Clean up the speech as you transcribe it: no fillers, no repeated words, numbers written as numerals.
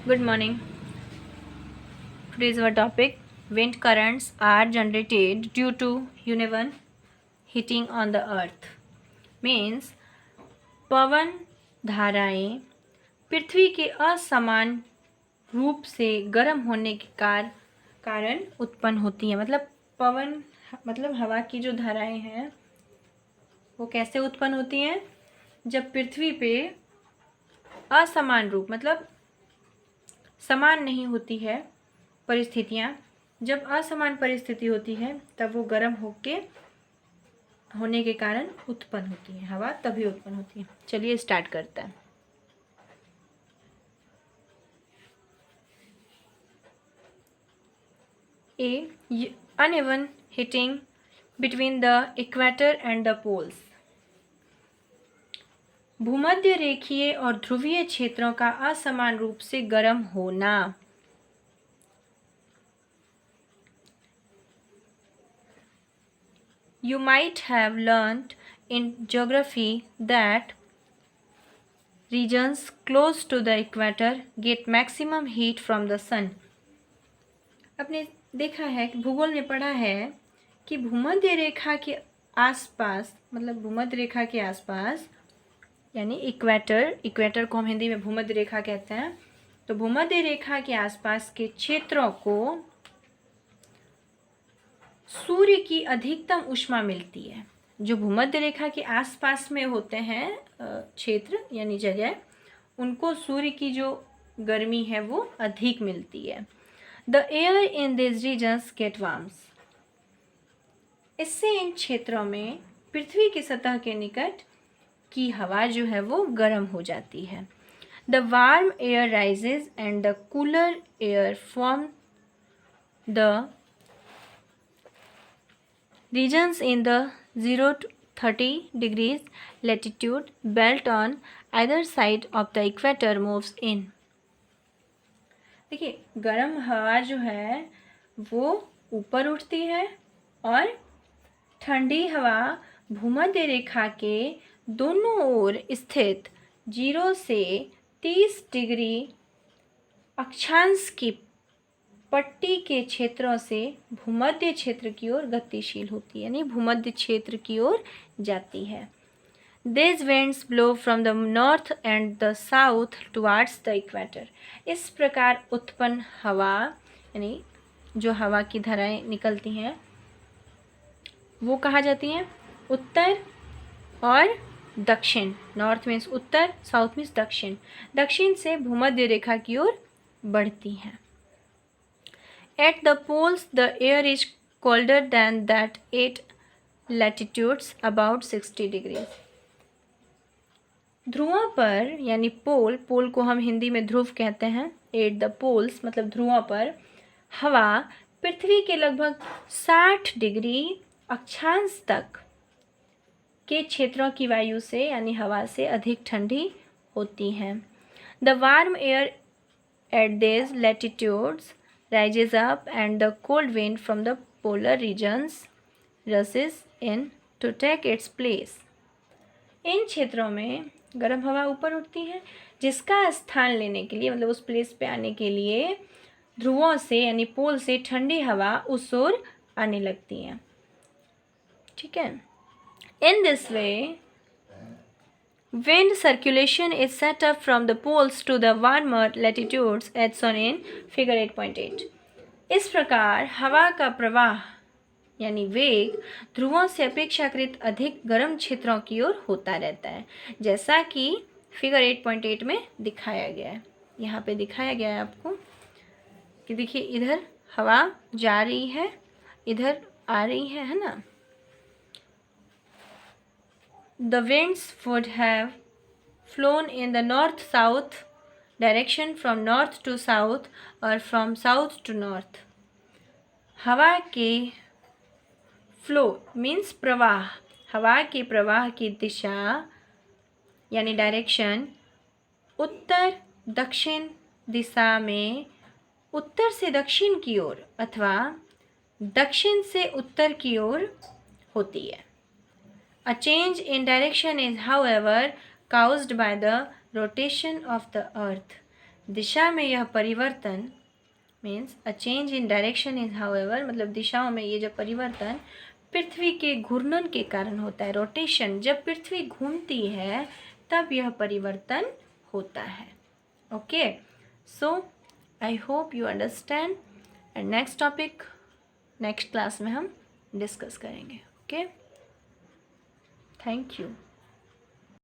Good morning. Today's our topic. Wind currents are generated due to uneven heating on the earth. Means पवन धाराएं पृथ्वी के असमान रूप से गर्म होने के कारण उत्पन्न होती हैं। मतलब पवन मतलब हवा की जो धाराएं हैं वो कैसे उत्पन्न होती हैं? जब पृथ्वी पे असमान रूप मतलब समान नहीं होती है परिस्थितियाँ, जब असमान परिस्थिति होती है तब वो गर्म होने के कारण उत्पन्न होती है हवा, तभी उत्पन्न होती है। चलिए स्टार्ट करते हैं। A uneven heating between the equator and the poles. भूमध्य रेखीय और ध्रुवीय क्षेत्रों का असमान रूप से गर्म होना। You might have learned in geography that regions close to the equator get maximum heat from the sun. आपने देखा है कि भूगोल में पढ़ा है कि भूमध्य रेखा के आसपास मतलब भूमध्य रेखा के आसपास यानी इक्वेटर को हम हिंदी में भूमध्य रेखा कहते हैं। तो भूमध्य रेखा के आसपास के क्षेत्रों को सूर्य की अधिकतम ऊष्मा मिलती है। जो भूमध्य रेखा के आसपास में होते हैं क्षेत्र यानी जगह, उनको सूर्य की जो गर्मी है वो अधिक मिलती है। The air in this regions get warms. इससे इन क्षेत्रों में पृथ्वी की सतह के निकट की हवा जो है वो गर्म हो जाती है। The warm air rises and the cooler air form the regions in the 0 to 30 degrees latitude belt on either side of the equator moves in। देखिए, गर्म हवा जो है वो ऊपर उठती है और ठंडी हवा भूमध्य रेखा के दोनों ओर स्थित 0 से 30 डिग्री अक्षांश की पट्टी के क्षेत्रों से भूमध्य क्षेत्र की ओर गतिशील होती है, यानी भूमध्य क्षेत्र की ओर जाती है। These winds blow from the north and the south towards the equator। इस प्रकार उत्पन्न हवा यानी जो हवा की धाराएं निकलती हैं वो कहाँ जाती हैं? उत्तर और दक्षिण। नॉर्थ मीन्स उत्तर, साउथ मीन्स दक्षिण। दक्षिण से भूमध्य रेखा की ओर बढ़ती हैं। At the poles, the air is colder than that at latitudes about 60 degrees। ध्रुवों पर यानी पोल को हम हिंदी में ध्रुव कहते हैं। एट द पोल्स मतलब ध्रुवों पर हवा पृथ्वी के लगभग 60 डिग्री अक्षांश तक के क्षेत्रों की वायु से यानी हवा से अधिक ठंडी होती है। The warm air at this latitudes rises up and the cold wind from the polar regions rushes in to take its place। इन क्षेत्रों में गर्म हवा ऊपर उठती है जिसका स्थान लेने के लिए मतलब उस प्लेस पे आने के लिए ध्रुवों से यानी पोल से ठंडी हवा उस ओर आने लगती है। ठीक है। In this way wind circulation is set up from the poles to the warmer latitudes as shown in figure 8.8। इस प्रकार हवा का प्रवाह यानी वेग ध्रुवों से अपेक्षाकृत अधिक गर्म क्षेत्रों की ओर होता रहता है, जैसा कि फिगर 8.8 में दिखाया गया है। यहाँ पे दिखाया गया है आपको कि देखिए इधर हवा जा रही है, इधर आ रही है ना। The winds would have flown in the north-south direction from north to south or from south to north। हवा के फ्लो मीन्स प्रवाह, हवा के प्रवाह की दिशा यानी डायरेक्शन उत्तर दक्षिण दिशा में उत्तर से दक्षिण की ओर अथवा दक्षिण से उत्तर की ओर होती है। A change in direction is however caused by the rotation of the earth। दिशा में यह परिवर्तन means a change in direction is however, मतलब दिशाओं में ये जो परिवर्तन पृथ्वी के घूर्णन के कारण होता है, रोटेशन, जब पृथ्वी घूमती है तब यह परिवर्तन होता है। Okay, so I hope you understand and next topic next class में हम डिस्कस करेंगे। Okay, thank you.